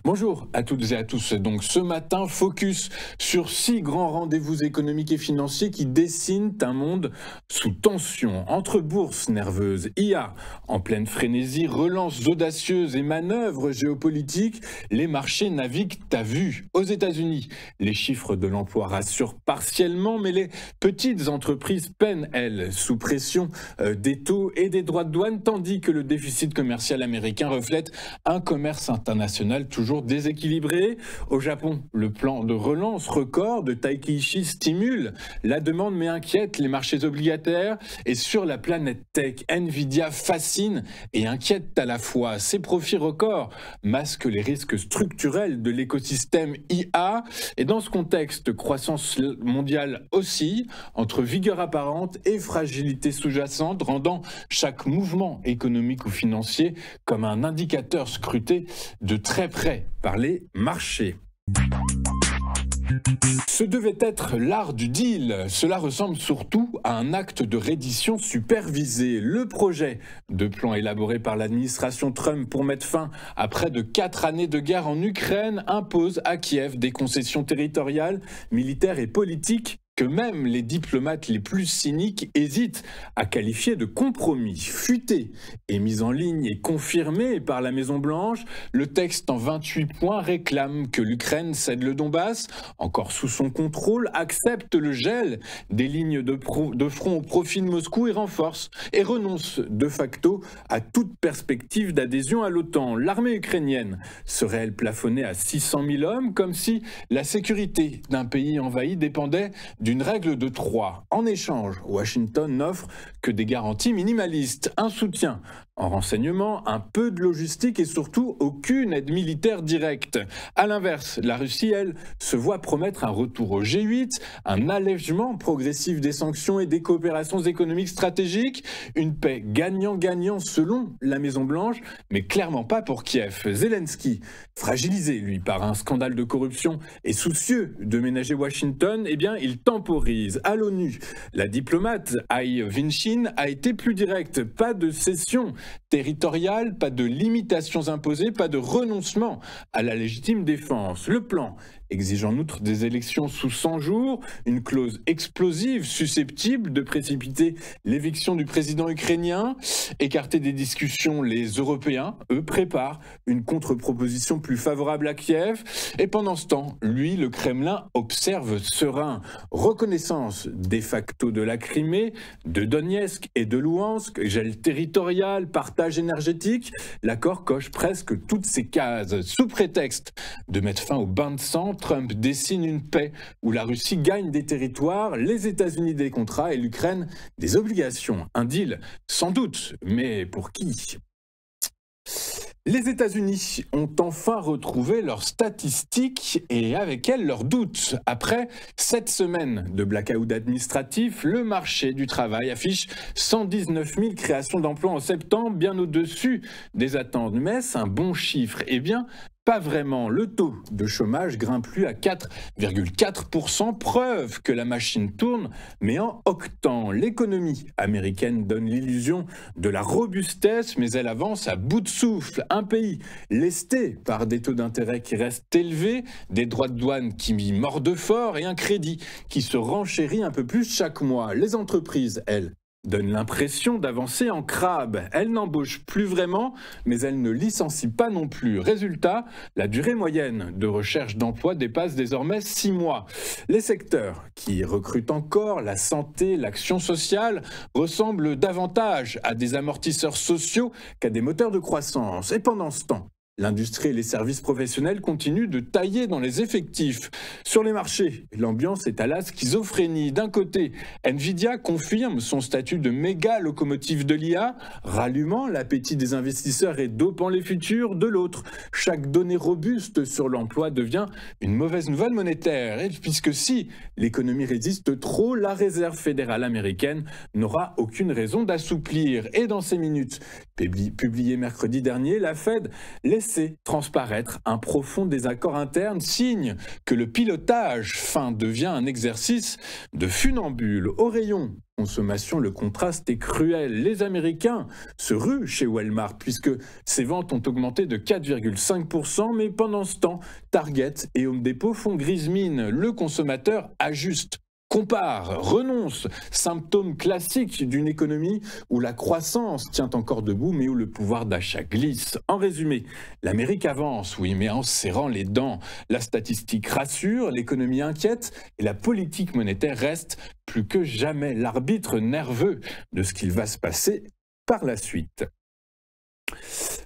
Bonjour à toutes et à tous. Donc ce matin, focus sur 6 grands rendez-vous économiques et financiers qui dessinent un monde sous tension. Entre bourses nerveuses, IA en pleine frénésie, relances audacieuses et manœuvres géopolitiques, les marchés naviguent à vue. Aux États-Unis, les chiffres de l'emploi rassurent partiellement, mais les petites entreprises peinent, elles, sous pression des taux et des droits de douane, tandis que le déficit commercial américain reflète un commerce international toujours déséquilibré. Au Japon, le plan de relance record de Taikeishi stimule la demande mais inquiète les marchés obligataires. Et sur la planète tech, Nvidia fascine et inquiète à la fois. Ses profits records masquent les risques structurels de l'écosystème IA. Et dans ce contexte, croissance mondiale oscille entre vigueur apparente et fragilité sous-jacente, rendant chaque mouvement économique ou financier comme un indicateur scruté de très près par les marchés. Ce devait être l'art du deal. Cela ressemble surtout à un acte de reddition supervisé. Le projet de plan élaboré par l'administration Trump pour mettre fin à près de 4 années de guerre en Ukraine impose à Kiev des concessions territoriales, militaires et politiques que même les diplomates les plus cyniques hésitent à qualifier de compromis. Futé et mis en ligne et confirmé par la Maison-Blanche, le texte en 28 points réclame que l'Ukraine cède le Donbass, encore sous son contrôle, accepte le gel des lignes de front au profit de Moscou et renonce de facto à toute perspective d'adhésion à l'OTAN. L'armée ukrainienne serait-elle plafonnée à 600 000 hommes, comme si la sécurité d'un pays envahi dépendait d'une règle de 3. En échange, Washington n'offre que des garanties minimalistes, un soutien en renseignement, un peu de logistique et surtout aucune aide militaire directe. À l'inverse, la Russie, elle, se voit promettre un retour au G8, un allègement progressif des sanctions et des coopérations économiques stratégiques, une paix gagnant-gagnant selon la Maison-Blanche, mais clairement pas pour Kiev. Zelensky, fragilisé, lui, par un scandale de corruption et soucieux de ménager Washington, eh bien, il temporise. À l'ONU, la diplomate Ai Vinchin a été plus directe. Pas de cession territoriale, pas de limitations imposées, pas de renoncement à la légitime défense. Le plan exige en outre des élections sous 100 jours, une clause explosive susceptible de précipiter l'éviction du président ukrainien. Écartés des discussions, les Européens, eux, préparent une contre-proposition plus favorable à Kiev. Et pendant ce temps, lui, le Kremlin, observe serein. Reconnaissance de facto de la Crimée, de Donetsk et de Louhansk, gel territorial, partage énergétique. L'accord coche presque toutes ces cases. Sous prétexte de mettre fin au bain de sang, Trump dessine une paix où la Russie gagne des territoires, les États-Unis des contrats et l'Ukraine des obligations. Un deal, sans doute, mais pour qui ? Les États-Unis ont enfin retrouvé leurs statistiques et avec elles leurs doutes. Après 7 semaines de blackout administratif, le marché du travail affiche 119 000 créations d'emplois en septembre, bien au-dessus des attentes. Mais est-ce un bon chiffre ? Eh bien, pas vraiment. Le taux de chômage grimpe plus à 4,4%, preuve que la machine tourne, mais en octant. L'économie américaine donne l'illusion de la robustesse, mais elle avance à bout de souffle. Un pays lesté par des taux d'intérêt qui restent élevés, des droits de douane qui mordent fort et un crédit qui se renchérit un peu plus chaque mois. Les entreprises, elles, donne l'impression d'avancer en crabe. Elle n'embauche plus vraiment, mais elle ne licencie pas non plus. Résultat, la durée moyenne de recherche d'emploi dépasse désormais 6 mois. Les secteurs qui recrutent encore, la santé, l'action sociale, ressemblent davantage à des amortisseurs sociaux qu'à des moteurs de croissance. Et pendant ce temps, l'industrie et les services professionnels continuent de tailler dans les effectifs. Sur les marchés, l'ambiance est à la schizophrénie. D'un côté, Nvidia confirme son statut de méga locomotive de l'IA, rallumant l'appétit des investisseurs et dopant les futurs. De l'autre, chaque donnée robuste sur l'emploi devient une mauvaise nouvelle monétaire. Et puisque si l'économie résiste trop, la Réserve fédérale américaine n'aura aucune raison d'assouplir. Et dans ces minutes Publié mercredi dernier, la Fed laissait transparaître un profond désaccord interne, signe que le pilotage fin devient un exercice de funambule. Au rayon consommation, le contraste est cruel. Les Américains se ruent chez Walmart puisque ses ventes ont augmenté de 4,5%, mais pendant ce temps, Target et Home Depot font grise mine. Le consommateur ajuste, compare, renonce, symptôme classique d'une économie où la croissance tient encore debout mais où le pouvoir d'achat glisse. En résumé, l'Amérique avance, oui, mais en serrant les dents. La statistique rassure, l'économie inquiète et la politique monétaire reste plus que jamais l'arbitre nerveux de ce qu'il va se passer par la suite.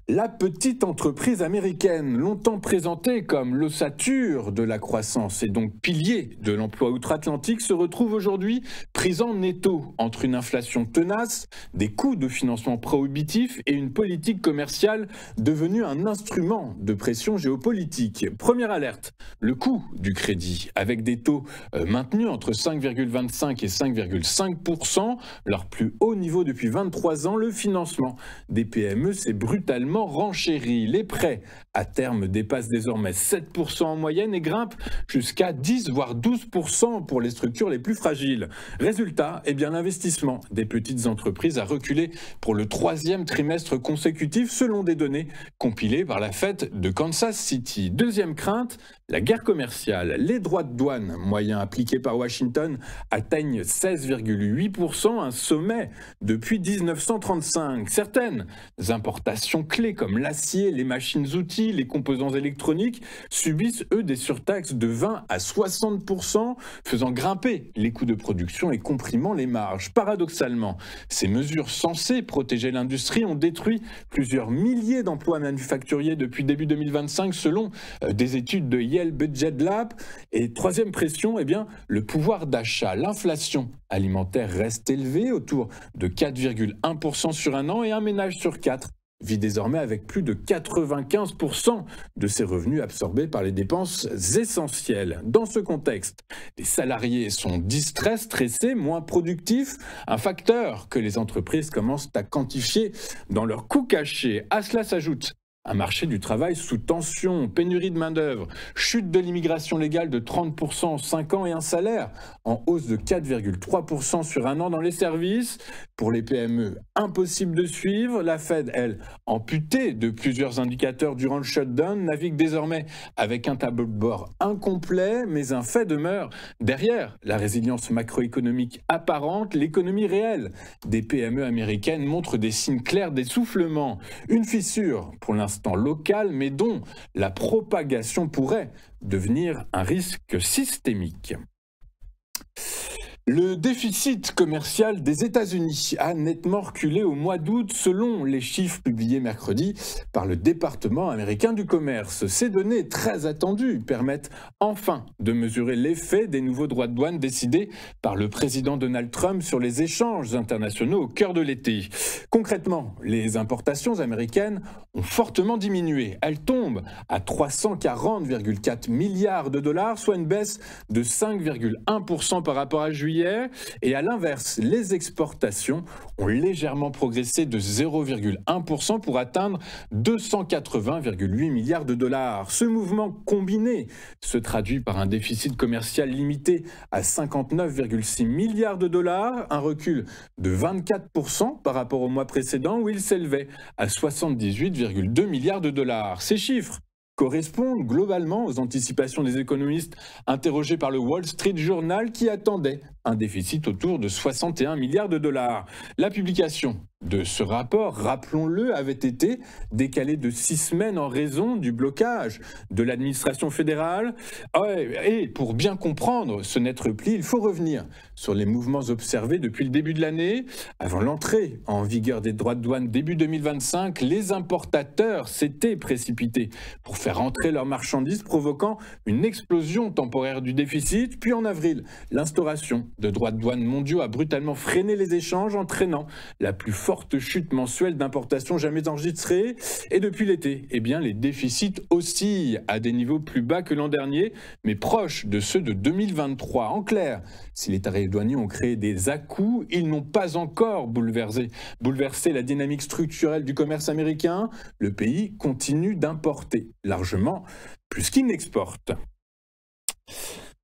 La petite entreprise américaine, longtemps présentée comme l'ossature de la croissance et donc pilier de l'emploi outre-Atlantique, se retrouve aujourd'hui prise en étau entre une inflation tenace, des coûts de financement prohibitifs et une politique commerciale devenue un instrument de pression géopolitique. Première alerte, le coût du crédit, avec des taux maintenus entre 5,25 et 5,5%, leur plus haut niveau depuis 23 ans, le financement des PME s'est brutalement renchéri. Les prêts à terme dépassent désormais 7% en moyenne et grimpent jusqu'à 10 voire 12% pour les structures les plus fragiles. Résultat, l'investissement des petites entreprises a reculé pour le 3e trimestre consécutif selon des données compilées par la Fed de Kansas City. Deuxième crainte, la guerre commerciale. Les droits de douane moyens appliqués par Washington atteignent 16,8%, un sommet depuis 1935. Certaines importations clés comme l'acier, les machines-outils, les composants électroniques subissent eux des surtaxes de 20 à 60%, faisant grimper les coûts de production et comprimant les marges. Paradoxalement, ces mesures censées protéger l'industrie ont détruit plusieurs milliers d'emplois manufacturiers depuis début 2025 selon des études de Yale Budget Lab. Et troisième pression, le pouvoir d'achat. L'inflation alimentaire reste élevée, autour de 4,1% sur un an, et un ménage sur 4 vit désormais avec plus de 95% de ses revenus absorbés par les dépenses essentielles. Dans ce contexte, les salariés sont distraits, stressés, moins productifs, un facteur que les entreprises commencent à quantifier dans leurs coûts cachés. À cela s'ajoute un marché du travail sous tension, pénurie de main-d'œuvre, chute de l'immigration légale de 30% en 5 ans et un salaire en hausse de 4,3% sur un an dans les services. Pour les PME, impossible de suivre. La Fed, elle, amputée de plusieurs indicateurs durant le shutdown, navigue désormais avec un tableau de bord incomplet, mais un fait demeure. Derrière la résilience macroéconomique apparente, l'économie réelle des PME américaines montre des signes clairs d'essoufflement. Une fissure, pour l'instant local, mais dont la propagation pourrait devenir un risque systémique. Le déficit commercial des États-Unis a nettement reculé au mois d'août selon les chiffres publiés mercredi par le département américain du commerce. Ces données très attendues permettent enfin de mesurer l'effet des nouveaux droits de douane décidés par le président Donald Trump sur les échanges internationaux au cœur de l'été. Concrètement, les importations américaines ont fortement diminué. Elles tombent à 340,4 milliards de dollars, soit une baisse de 5,1% par rapport à juillet. Et à l'inverse, les exportations ont légèrement progressé de 0,1% pour atteindre 280,8 milliards de dollars. Ce mouvement combiné se traduit par un déficit commercial limité à 59,6 milliards de dollars, un recul de 24% par rapport au mois précédent où il s'élevait à 78,2 milliards de dollars. Ces chiffres correspondent globalement aux anticipations des économistes interrogés par le Wall Street Journal qui attendaient un déficit autour de 61 milliards de dollars. La publication de ce rapport, rappelons-le, avait été décalée de 6 semaines en raison du blocage de l'administration fédérale. Et pour bien comprendre ce net repli, il faut revenir sur les mouvements observés depuis le début de l'année. Avant l'entrée en vigueur des droits de douane début 2025, les importateurs s'étaient précipités pour faire entrer leurs marchandises, provoquant une explosion temporaire du déficit. Puis en avril, l'instauration de droits de douane mondiaux a brutalement freiné les échanges, entraînant la plus forte forte chute mensuelle d'importations jamais enregistrée. Et depuis l'été, eh bien, les déficits oscillent à des niveaux plus bas que l'an dernier, mais proches de ceux de 2023. En clair, si les tarifs douaniers ont créé des à-coups, ils n'ont pas encore bouleversé la dynamique structurelle du commerce américain. Le pays continue d'importer largement plus qu'il n'exporte.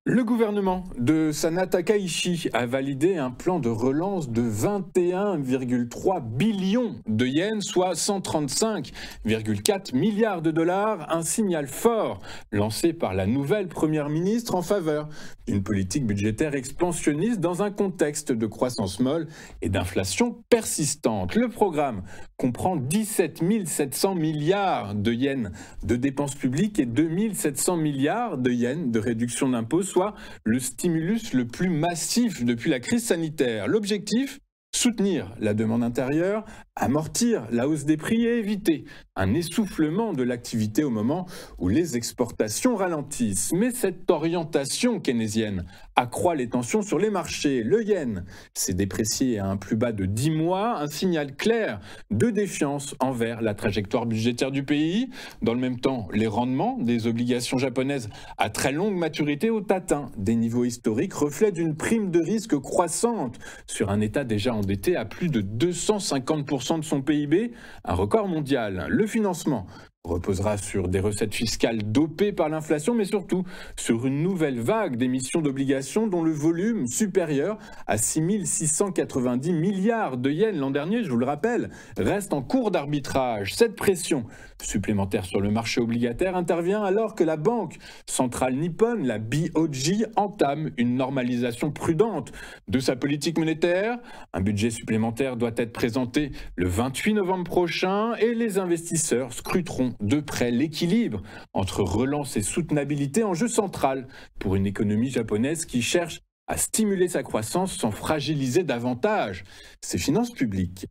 Le gouvernement de Sana Takaichi a validé un plan de relance de 21,3 billions de yens, soit 135,4 milliards de dollars, un signal fort lancé par la nouvelle première ministre en faveur d'une politique budgétaire expansionniste dans un contexte de croissance molle et d'inflation persistante. Le programme comprend 17 700 milliards de yens de dépenses publiques et 2 700 milliards de yens de réduction d'impôts, soit le stimulus le plus massif depuis la crise sanitaire. L'objectif ? Soutenir la demande intérieure, amortir la hausse des prix et éviter un essoufflement de l'activité au moment où les exportations ralentissent. Mais cette orientation keynésienne accroît les tensions sur les marchés. Le yen s'est déprécié à un plus bas de 10 mois, un signal clair de défiance envers la trajectoire budgétaire du pays. Dans le même temps, les rendements des obligations japonaises à très longue maturité ont atteint des niveaux historiques, reflet d'une prime de risque croissante sur un État déjà endetté à plus de 250% de son PIB, un record mondial. Le financement reposera sur des recettes fiscales dopées par l'inflation, mais surtout sur une nouvelle vague d'émissions d'obligations dont le volume supérieur à 6 690 milliards de yens l'an dernier, je vous le rappelle, reste en cours d'arbitrage. Cette pression supplémentaire sur le marché obligataire intervient alors que la banque centrale nippone, la BOJ, entame une normalisation prudente de sa politique monétaire. Un budget supplémentaire doit être présenté le 28 novembre prochain et les investisseurs scruteront de près l'équilibre entre relance et soutenabilité, enjeu central pour une économie japonaise qui cherche à stimuler sa croissance sans fragiliser davantage ses finances publiques.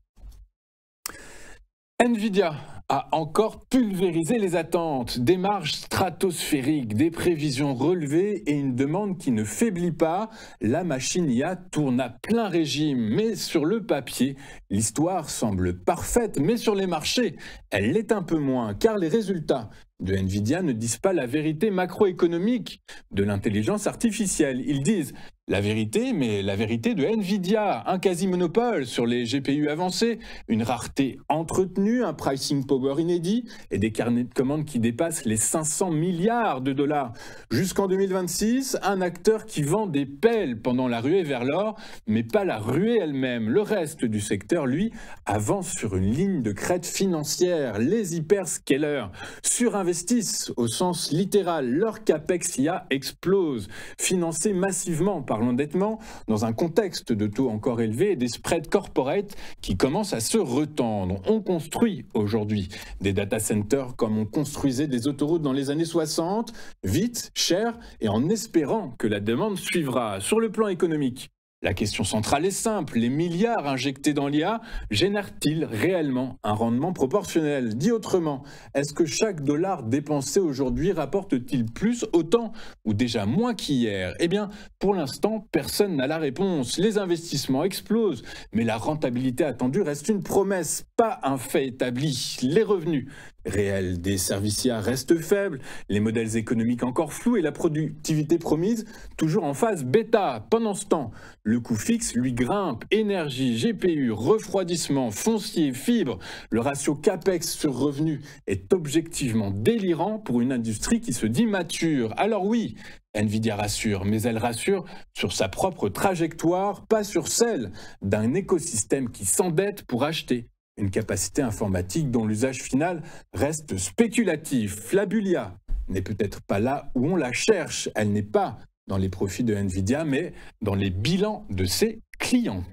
Nvidia a encore pulvérisé les attentes, des marges stratosphériques, des prévisions relevées et une demande qui ne faiblit pas. La machine IA tourne à plein régime, mais sur le papier, l'histoire semble parfaite, mais sur les marchés, elle l'est un peu moins, car les résultats de Nvidia ne disent pas la vérité macroéconomique de l'intelligence artificielle. Ils disent la vérité, mais la vérité de Nvidia, un quasi-monopole sur les GPU avancés, une rareté entretenue, un pricing power inédit et des carnets de commandes qui dépassent les 500 milliards de dollars. Jusqu'en 2026, un acteur qui vend des pelles pendant la ruée vers l'or, mais pas la ruée elle-même. Le reste du secteur, lui, avance sur une ligne de crête financière. Les hyperscalers surinvestissent au sens littéral. Leur capex IA explose, financé massivement par l'endettement dans un contexte de taux encore élevés et des spreads corporate qui commencent à se retendre. On construit aujourd'hui des data centers comme on construisait des autoroutes dans les années 60, vite, cher et en espérant que la demande suivra. Sur le plan économique, la question centrale est simple, les milliards injectés dans l'IA génèrent-ils réellement un rendement proportionnel? Dit autrement, est-ce que chaque dollar dépensé aujourd'hui rapporte-t-il plus, autant ou déjà moins qu'hier? Eh bien, pour l'instant, personne n'a la réponse. Les investissements explosent, mais la rentabilité attendue reste une promesse, pas un fait établi. Les revenus réels des services IA restent faibles, les modèles économiques encore flous et la productivité promise toujours en phase bêta. Pendant ce temps, le coût fixe, lui, grimpe. Énergie, GPU, refroidissement, foncier, fibres. Le ratio CAPEX sur revenu est objectivement délirant pour une industrie qui se dit mature. Alors oui, Nvidia rassure, mais elle rassure sur sa propre trajectoire, pas sur celle d'un écosystème qui s'endette pour acheter une capacité informatique dont l'usage final reste spéculatif. La bulle n'est peut-être pas là où on la cherche. Elle n'est pas dans les profits de Nvidia, mais dans les bilans de ses clients.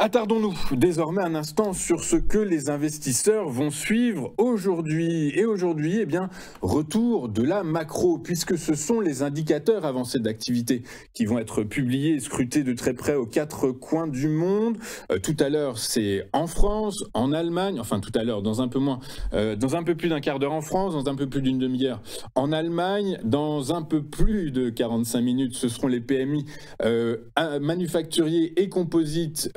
Attardons-nous désormais un instant sur ce que les investisseurs vont suivre aujourd'hui. Et aujourd'hui, eh bien, retour de la macro, puisque ce sont les indicateurs avancés d'activité qui vont être publiés et scrutés de très près aux quatre coins du monde. Tout à l'heure, c'est en France, en Allemagne, enfin tout à l'heure, dans un peu plus d'un quart d'heure en France, dans un peu plus d'une demi-heure en Allemagne, dans un peu plus de 45 minutes, ce seront les PMI manufacturiers et composites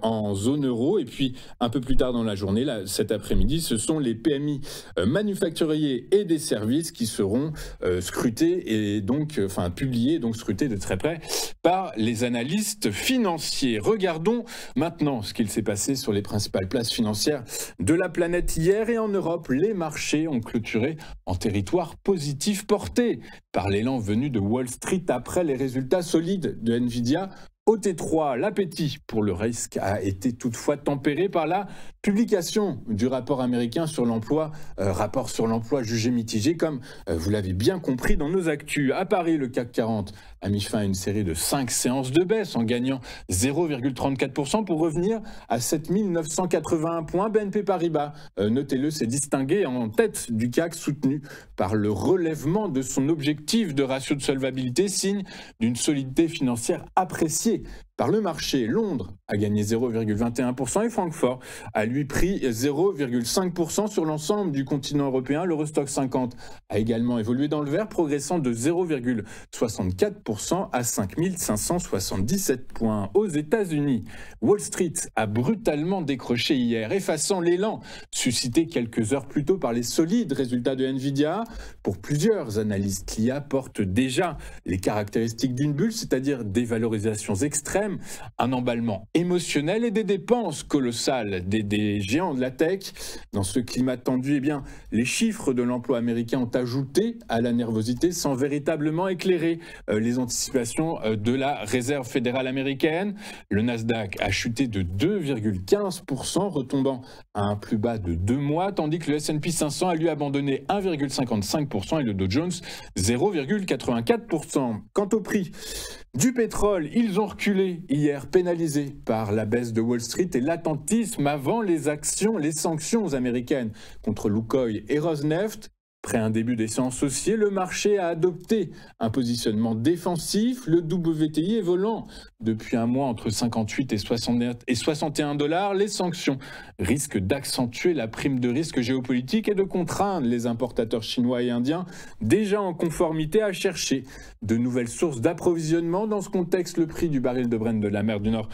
en zone euro. Et puis, un peu plus tard dans la journée, là, cet après-midi, ce sont les PMI manufacturiers et des services qui seront scrutés et donc, publiés, donc scrutés de très près par les analystes financiers. Regardons maintenant ce qu'il s'est passé sur les principales places financières de la planète hier. Et en Europe, les marchés ont clôturé en territoire positif, porté par l'élan venu de Wall Street après les résultats solides de Nvidia. Au T3, l'appétit pour le risque a été toutefois tempéré par la publication du rapport américain sur l'emploi, rapport sur l'emploi jugé mitigé, comme vous l'avez bien compris dans nos actus. À Paris, le CAC 40 a mis fin à une série de 5 séances de baisse en gagnant 0,34% pour revenir à 7 981 points. BNP Paribas, notez-le, s'est distingué en tête du CAC, soutenu par le relèvement de son objectif de ratio de solvabilité, signe d'une solidité financière appréciée par le marché. Londres a gagné 0,21% et Francfort a lui pris 0,5% sur l'ensemble du continent européen. L'Eurostoxx 50 a également évolué dans le vert, progressant de 0,64% à 5 577 points. Aux États-Unis, Wall Street a brutalement décroché hier, effaçant l'élan suscité quelques heures plus tôt par les solides résultats de Nvidia. Pour plusieurs analystes, l'IA porte déjà les caractéristiques d'une bulle, c'est-à-dire des valorisations extrêmes, un emballement émotionnel et des dépenses colossales des géants de la tech. Dans ce climat tendu, eh bien, les chiffres de l'emploi américain ont ajouté à la nervosité sans véritablement éclairer les anticipations de la Réserve fédérale américaine. Le Nasdaq a chuté de 2,15%, retombant à un plus bas de 2 mois, tandis que le S&P 500 a lui abandonné 1,55% et le Dow Jones 0,84%. Quant au prix du pétrole, ils ont reculé hier, pénalisés par la baisse de Wall Street et l'attentisme avant les sanctions américaines contre Lukoil et Rosneft. Après un début des séances haussier, le marché a adopté un positionnement défensif. Le WTI est volant depuis un mois entre 58 et 61 $. Les sanctions risquent d'accentuer la prime de risque géopolitique et de contraindre les importateurs chinois et indiens déjà en conformité à chercher de nouvelles sources d'approvisionnement. Dans ce contexte, le prix du baril de Brent de la mer du Nord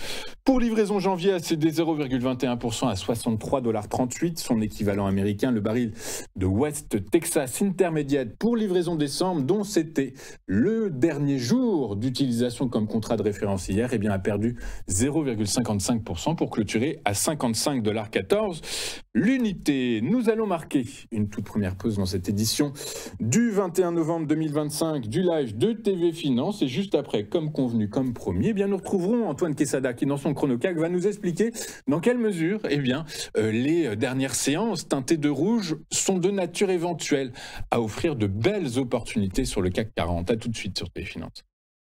pour livraison janvier a cédé 0,21% à 63,38 $. Son équivalent américain, le baril de West Texas Intermediate pour livraison décembre, dont c'était le dernier jour d'utilisation comme contrat de référence hier, eh bien, a perdu 0,55% pour clôturer à 55,14 $ l'unité. Nous allons marquer une toute première pause dans cette édition du 21 novembre 2025 du live de TV Finance. Et juste après, comme convenu, comme promis, eh bien, nous retrouverons Antoine Quesada qui, dans son chronocac, va nous expliquer dans quelle mesure eh bien, les dernières séances teintées de rouge sont de nature éventuelle à offrir de belles opportunités sur le CAC 40. À tout de suite sur TV Finance.